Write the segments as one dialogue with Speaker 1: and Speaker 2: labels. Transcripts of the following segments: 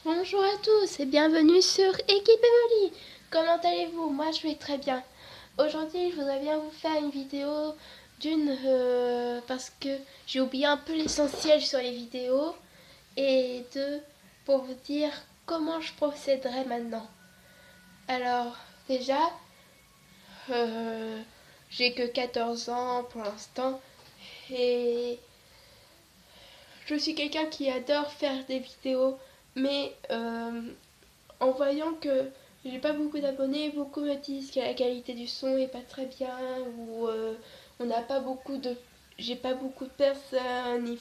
Speaker 1: Bonjour à tous et bienvenue sur Équipe Evoli. Comment allez-vous? Moi je vais très bien. Aujourd'hui je voudrais bien vous faire une vidéo parce que j'ai oublié un peu l'essentiel sur les vidéos et deux pour vous dire comment je procéderai maintenant. Alors déjà euh, j'ai que 14 ans pour l'instant et je suis quelqu'un qui adore faire des vidéos mais en voyant que j'ai pas beaucoup d'abonnés, beaucoup me disent que la qualité du son est pas très bien ou on n'a pas beaucoup de j'ai pas beaucoup de personnes,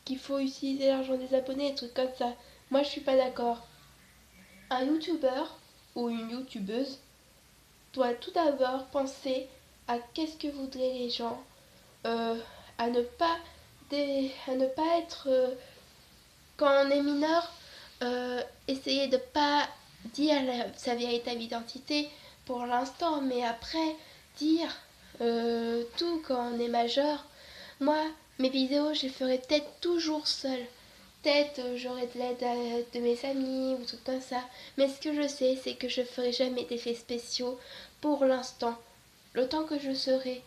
Speaker 1: qu'il faut utiliser l'argent des abonnés, des trucs comme ça. Moi je suis pas d'accord. Un youtubeur ou une youtubeuse doit tout d'abord penser à qu'est-ce que voudraient les gens, euh, à ne pas à ne pas être quand on est mineur, essayer de pas dire sa véritable identité pour l'instant, mais après dire tout quand on est majeur. Moi, mes vidéos, je les ferai peut-être toujours seule. Peut-être j'aurai de l'aide de mes amis ou tout comme ça. Mais ce que je sais, c'est que je ferai jamais d'effets spéciaux pour l'instant. Le temps que je serai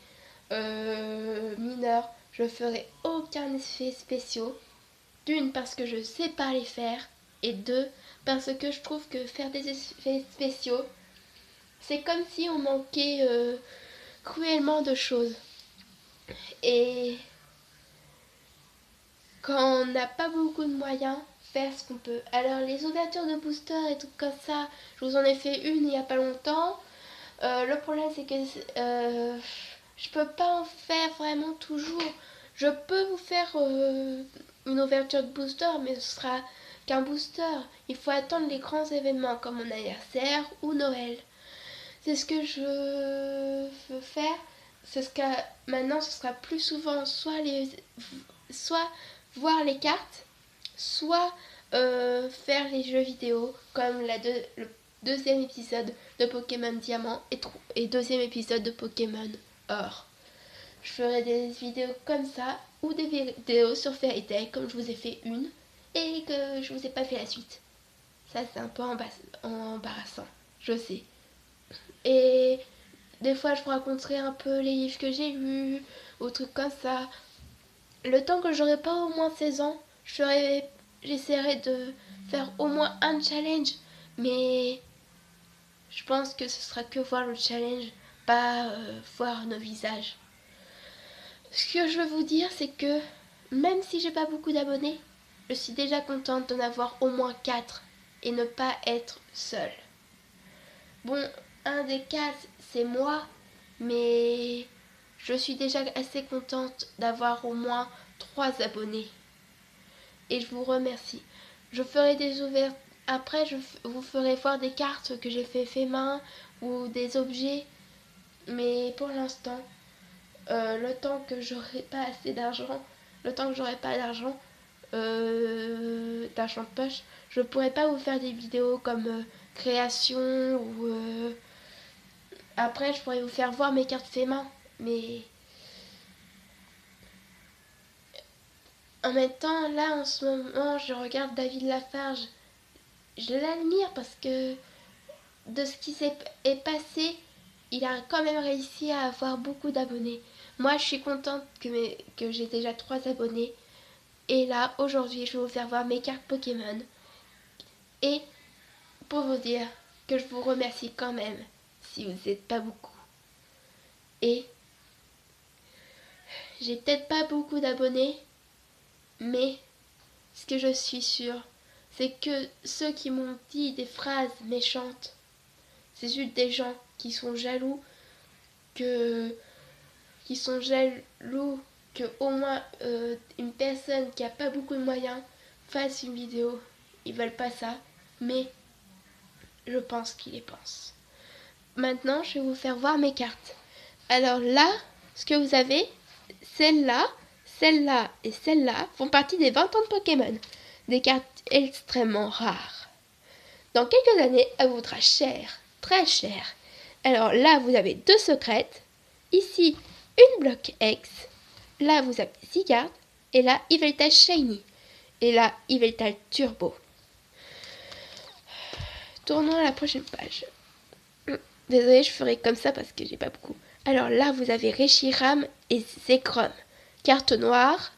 Speaker 1: mineur, je ferai aucun effet spéciaux. D'une, parce que je sais pas les faire. Et deux, parce que je trouve que faire des effets spéciaux, c'est comme si on manquait cruellement de choses. Et quand on n'a pas beaucoup de moyens, faire ce qu'on peut. Alors les ouvertures de booster et tout comme ça, je vous en ai fait une il n'y a pas longtemps. Le problème c'est que je peux pas en faire vraiment toujours. Je peux vous faire une ouverture de booster, mais ce sera qu'un booster. Il faut attendre les grands événements comme mon anniversaire ou Noël. C'est ce que je veux faire. Maintenant, ce sera plus souvent soit voir les cartes, soit faire les jeux vidéo comme le deuxième épisode de Pokémon Diamant et deuxième épisode de Pokémon Or. Je ferai des vidéos comme ça ou des vidéos sur Fairy Tail comme je vous ai fait une et que je vous ai pas fait la suite. Ça c'est un peu embarrassant, je sais. Et des fois je vous raconterai un peu les livres que j'ai lus ou trucs comme ça. Le temps que j'aurai pas au moins 16 ans, j'essaierai de faire au moins un challenge. Mais je pense que ce sera que voir le challenge, pas voir nos visages. Ce que je veux vous dire, c'est que même si j'ai pas beaucoup d'abonnés, je suis déjà contente d'en avoir au moins 4 et ne pas être seule. Bon, un des 4, c'est moi, mais je suis déjà assez contente d'avoir au moins 3 abonnés. Et je vous remercie. Je ferai des ouvertures. Après, je vous ferai voir des cartes que j'ai fait main ou des objets. Mais pour l'instant, le temps que j'aurai pas assez d'argent, le temps que j'aurai pas d'argent de poche, je pourrai pas vous faire des vidéos comme création ou après je pourrais vous faire voir mes cartes fait main. Mais en même temps, là en ce moment, je regarde David Lafarge. Je l'admire parce que de ce qui est passé, il a quand même réussi à avoir beaucoup d'abonnés. Moi, je suis contente que j'ai déjà 3 abonnés. Et là, aujourd'hui, je vais vous faire voir mes cartes Pokémon. Et pour vous dire que je vous remercie quand même, si vous n'êtes pas beaucoup. Et j'ai peut-être pas beaucoup d'abonnés, mais ce que je suis sûre, c'est que ceux qui m'ont dit des phrases méchantes, c'est juste des gens qui sont jaloux que que au moins une personne qui a pas beaucoup de moyens fasse une vidéo. Ils veulent pas ça, mais je pense qu'ils les pensent. Maintenant, je vais vous faire voir mes cartes. Alors là, ce que vous avez, celle-là, celle-là et celle-là font partie des 20 ans de Pokémon. Des cartes extrêmement rares. Dans quelques années, elle vous vaudra cher, très cher. Alors là, vous avez 2 secrètes. Ici, une bloc X. Là, vous avez Zygarde. Et là, Yveltal Shiny. Et là, Yveltal Turbo. Tournons à la prochaine page. Désolée, je ferai comme ça parce que j'ai pas beaucoup. Alors là, vous avez Reshiram et Zekrom. Carte noire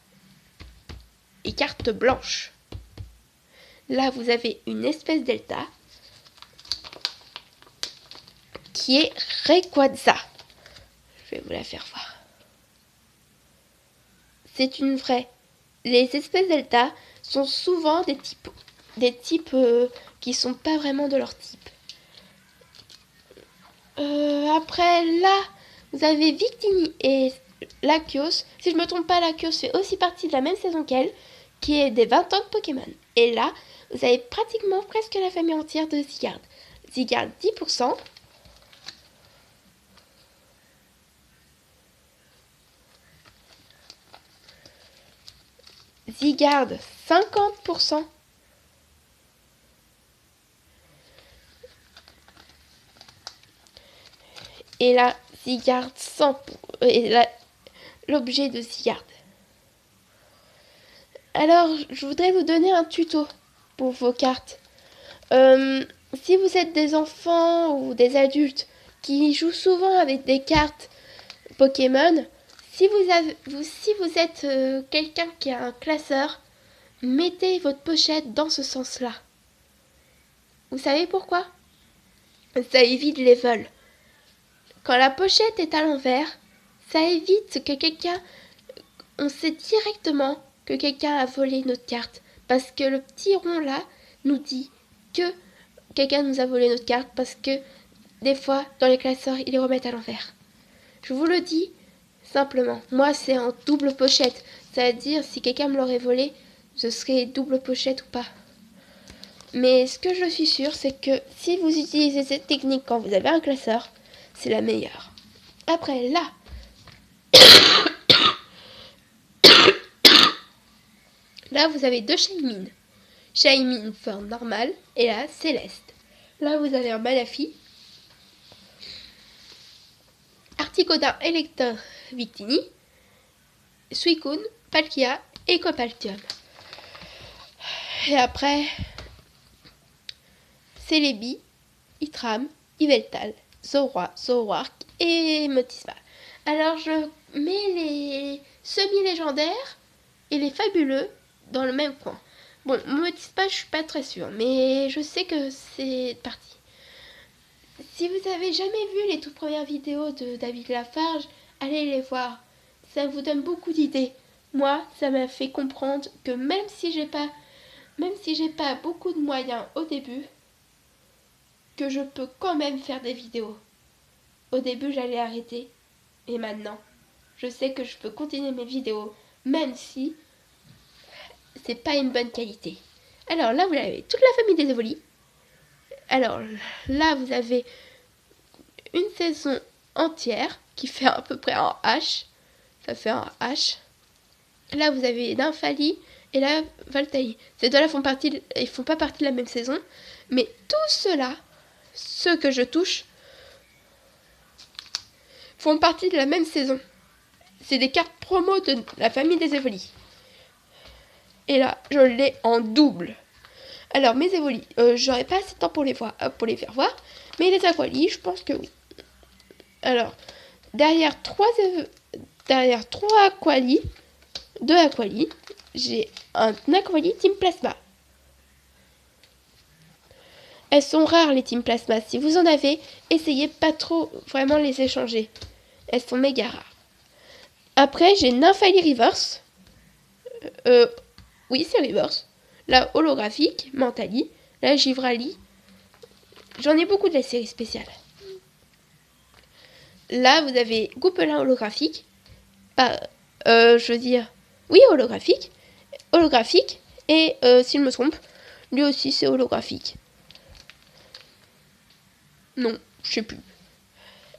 Speaker 1: et carte blanche. Là, vous avez une espèce delta qui est Rayquaza. Je vais vous la faire voir. C'est une vraie. Les espèces delta sont souvent des types qui sont pas vraiment de leur type. Après là, vous avez Victini et Latios. Si je me trompe pas, Latios fait aussi partie de la même saison qu'elle, qui est des 20 ans de Pokémon. Et là, vous avez pratiquement presque la famille entière de Zygarde. Zygarde 10%. Zygarde 50%. Et là, Zygarde 100%. Et là, l'objet de Zygarde. Alors, je voudrais vous donner un tuto pour vos cartes. Si vous êtes des enfants ou des adultes qui jouent souvent avec des cartes Pokémon, si vous êtes quelqu'un qui a un classeur, mettez votre pochette dans ce sens-là. Vous savez pourquoi? Ça évite les vols. Quand la pochette est à l'envers, ça évite que on sait directement que quelqu'un a volé notre carte. Parce que le petit rond là nous dit que quelqu'un nous a volé notre carte parce que des fois, dans les classeurs, ils les remettent à l'envers. Je vous le dis simplement. Moi, c'est en double pochette. C'est-à-dire, si quelqu'un me l'aurait volé, ce serait double pochette ou pas. Mais ce que je suis sûre, c'est que si vous utilisez cette technique quand vous avez un classeur, c'est la meilleure. Après, là, là, vous avez deux Shaymin. Shaymin forme normale et là, céleste. Là, vous avez un Manaphy. Articodin Elector Victini. Suicune, Palkia et Copaltium. Et après, Celebi, Itram, Yveltal, Zorua, Zoroark et Motisma. Alors je mets les semi-légendaires et les fabuleux dans le même coin. Bon, Motisma, je suis pas très sûre, mais je sais que c'est parti. Si vous avez jamais vu les toutes premières vidéos de David Lafarge, allez les voir. Ça vous donne beaucoup d'idées. Moi, ça m'a fait comprendre que même si j'ai pas beaucoup de moyens au début, que je peux quand même faire des vidéos. Au début, j'allais arrêter. Et maintenant, je sais que je peux continuer mes vidéos, même si c'est pas une bonne qualité. Alors là, vous avez toute la famille des Evoli. Alors là, vous avez une saison entière qui fait à peu près un H. Ça fait un H. Là, vous avez Nymphalie et là, Voltaï. Ces deux-là ils font pas partie de la même saison. Mais tous ceux-là, ceux que je touche, font partie de la même saison. C'est des cartes promo de la famille des Evoli. Et là, je l'ai en double. Alors, mes Evoli, j'aurais pas assez de temps pour les faire voir. Mais les Aquali, je pense que oui. Alors, derrière trois Aquali, deux Aquali, j'ai un Aquali Team Plasma. Elles sont rares les Team Plasma. Si vous en avez, essayez pas trop vraiment les échanger. Elles sont méga rares. Après, j'ai Nymphalie Reverse. Oui, c'est Reverse. La holographique, Mentali. La Givrali. J'en ai beaucoup de la série spéciale. Là, vous avez Goupelin holographique. Oui, holographique. Holographique. Et, s'il me trompe, lui aussi, c'est holographique. Non, je sais plus.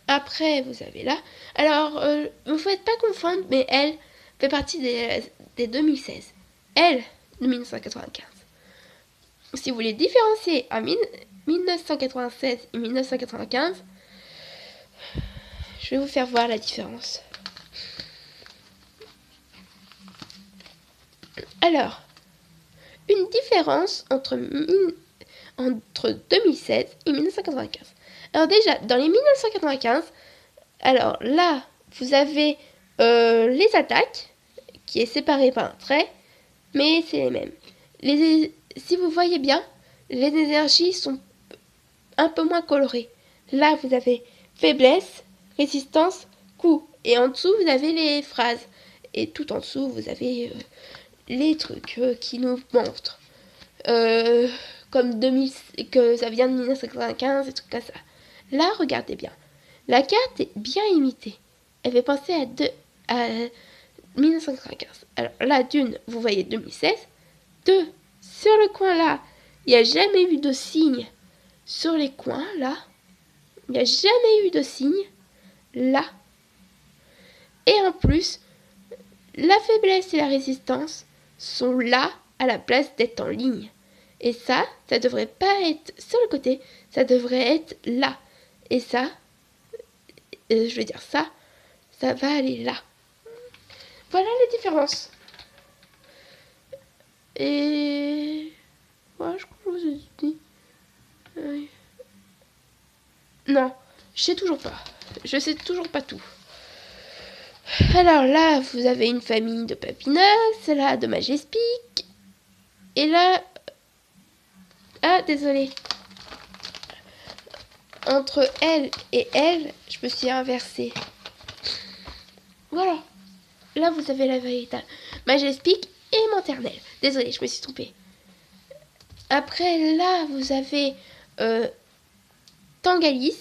Speaker 1: Après, vous avez là. Alors, ne vous faites pas confondre, mais elle fait partie des 2016. Elle, de 1995. Si vous voulez différencier à 1996 et 1995, je vais vous faire voir la différence. Alors, une différence entre entre 2016 et 1995. Alors déjà, dans les 1995, alors là, vous avez les attaques, qui est séparé par un trait, mais c'est les mêmes. Si vous voyez bien, les énergies sont un peu moins colorées. Là, vous avez faiblesse, résistance, coup. Et en dessous, vous avez les phrases. Et tout en dessous, vous avez les trucs qui nous montrent. Comme 2000, que ça vient de 1995 et trucs comme ça. Là, regardez bien. La carte est bien imitée. Elle fait penser à 1995. Alors là, d'une, vous voyez 2016. Deux, sur le coin là, il n'y a jamais eu de signe. Sur les coins là, il n'y a jamais eu de signe là. Et en plus, la faiblesse et la résistance sont là à la place d'être en ligne. Et ça devrait pas être sur le côté, ça devrait être là. Et ça, je veux dire ça va aller là. Voilà les différences. Et... ouais, je crois que je vous ai dit. Non, je sais toujours pas. Je sais toujours pas tout. Alors là, vous avez une famille de Papinas, là de Majespic. Et là... ah, désolé. Entre elle et elle, je me suis inversée. Voilà. Là, vous avez la véritable Majespic et Maternelle. Désolée, je me suis trompée. Après, là, vous avez Tangalis,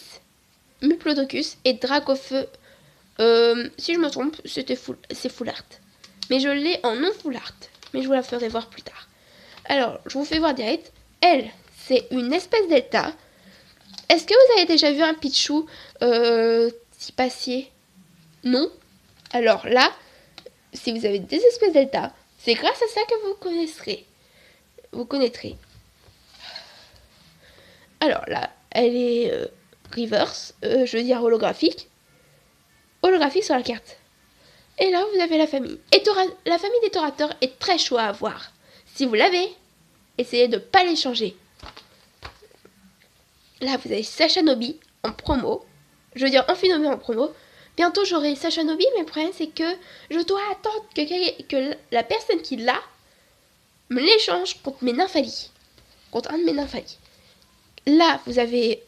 Speaker 1: Muplodocus et Dracofeu. Si je me trompe, c'est full art. Mais je l'ai en non full art. Mais je vous la ferai voir plus tard. Alors, je vous fais voir direct. Elle, c'est une espèce delta. Est-ce que vous avez déjà vu un Pichou Tipacier? Non. Alors là, si vous avez des espèces delta, c'est grâce à ça que vous connaîtrez. Alors là, elle est reverse, je veux dire holographique sur la carte. Et là, vous avez la famille. Et la famille des Torateurs est très chouette à voir. Si vous l'avez, essayez de ne pas les changer. Là, vous avez Sacha Nobi en promo. Je veux dire Amphinobi en promo. Bientôt, j'aurai Sacha Nobi, mais le problème, c'est que je dois attendre que la personne qui l'a me l'échange contre mes Nymphalis. Contre un de mes Nymphalis. Là, vous avez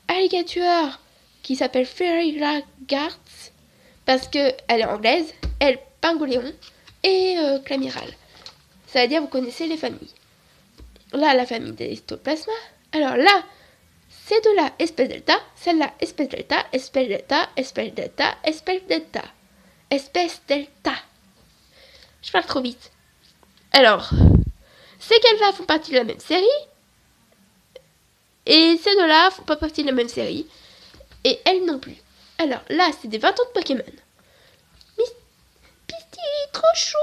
Speaker 1: Alligator qui s'appelle Fairy Garth parce qu'elle est anglaise, elle, Pingoléon et Clamiral. Ça veut dire vous connaissez les familles. Là, la famille des Histoplasma. Alors là, ces deux-là, espèce delta, celle-là, espèce delta, espèce delta, espèce delta, espèce delta. Espèce delta. Je parle trop vite. Alors, ces qu'elles-là font partie de la même série. Et ces deux-là font pas partie de la même série. Et elles non plus. Alors là, c'est des 20 ans de Pokémon. Misty, trop chou.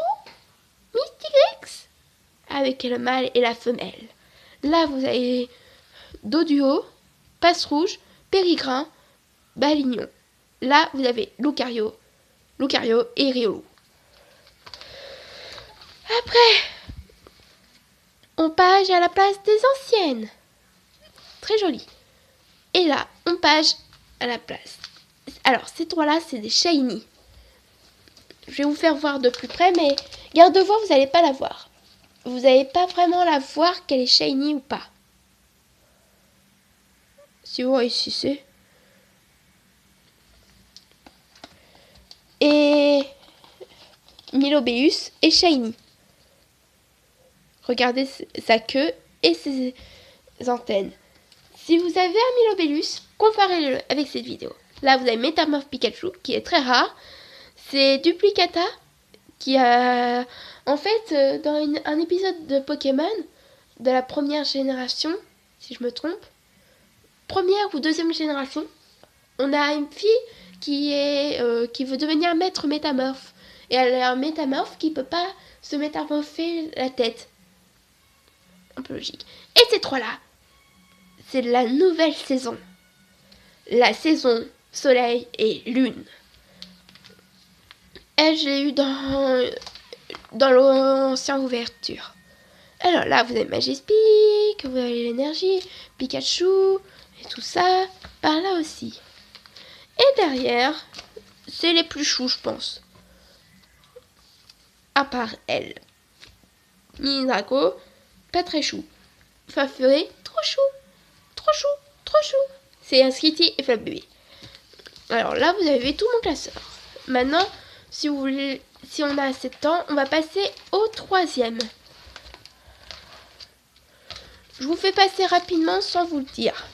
Speaker 1: Mystirex. Avec le mâle et la femelle. Là, vous avez Doduo, Passe-Rouge, Périgrin, Balignon. Là, vous avez Lucario et Riolu. Après, on passe à la place des anciennes. Très joli. Et là, on passe à la place. Alors, ces trois-là, c'est des shiny. Je vais vous faire voir de plus près, mais garde-voix, vous n'allez pas la voir. Vous n'allez pas vraiment la voir qu'elle est shiny ou pas. Si vous réussissez. Et Milobéus est shiny. Regardez sa queue et ses antennes. Si vous avez un Milobéus, comparez-le avec cette vidéo. Là, vous avez Métamorphe Pikachu, qui est très rare. C'est Duplicata, qui a... En fait, dans un épisode de Pokémon, de la première génération, si je me trompe, première ou deuxième génération, on a une fille qui veut devenir maître métamorphe. Et elle a un métamorphe qui peut pas se métamorpher la tête. Un peu logique. Et ces trois-là, c'est la nouvelle saison. La saison Soleil et Lune. Elle, je l'ai eu dans l'ancienne ouverture. Alors là, vous avez Majespic, que vous avez l'énergie, Pikachu et tout ça, par là aussi. Et derrière, c'est les plus choux, je pense. À part elle. Mini Draco, pas très chou. Farfuré, trop chou, trop chou, trop chou. C'est un Skitty et Flop Bébé. Alors là, vous avez tout mon classeur. Maintenant, si vous voulez, si on a assez de temps, on va passer au troisième. Je vous fais passer rapidement sans vous le dire.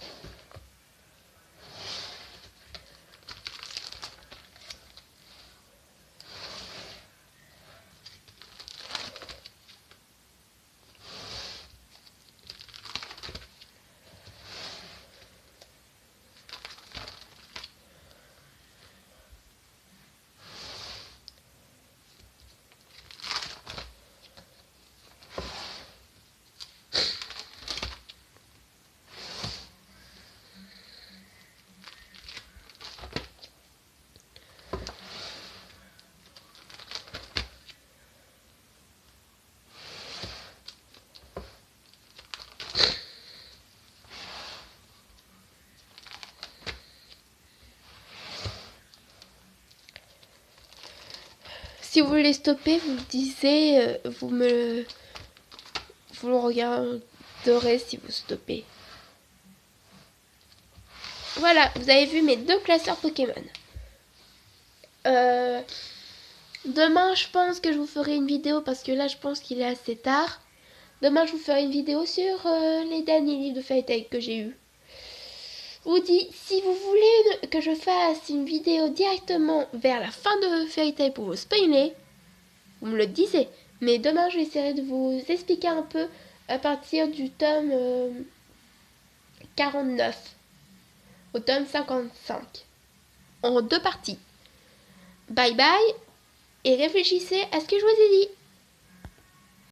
Speaker 1: Si vous voulez stopper, vous le disiez, vous le regarderez si vous stoppez. Voilà, vous avez vu mes deux classeurs Pokémon. Demain, je pense que je vous ferai une vidéo parce que là, je pense qu'il est assez tard. Demain, je vous ferai une vidéo sur les derniers livres de Fairy Tail que j'ai eu. Je vous dis, si vous voulez que je fasse une vidéo directement vers la fin de Fairy Tail pour vous spoiler, vous me le disiez. Mais demain, je vais essayer de vous expliquer un peu à partir du tome 49 au tome 55. En deux parties. Bye bye et réfléchissez à ce que je vous ai dit.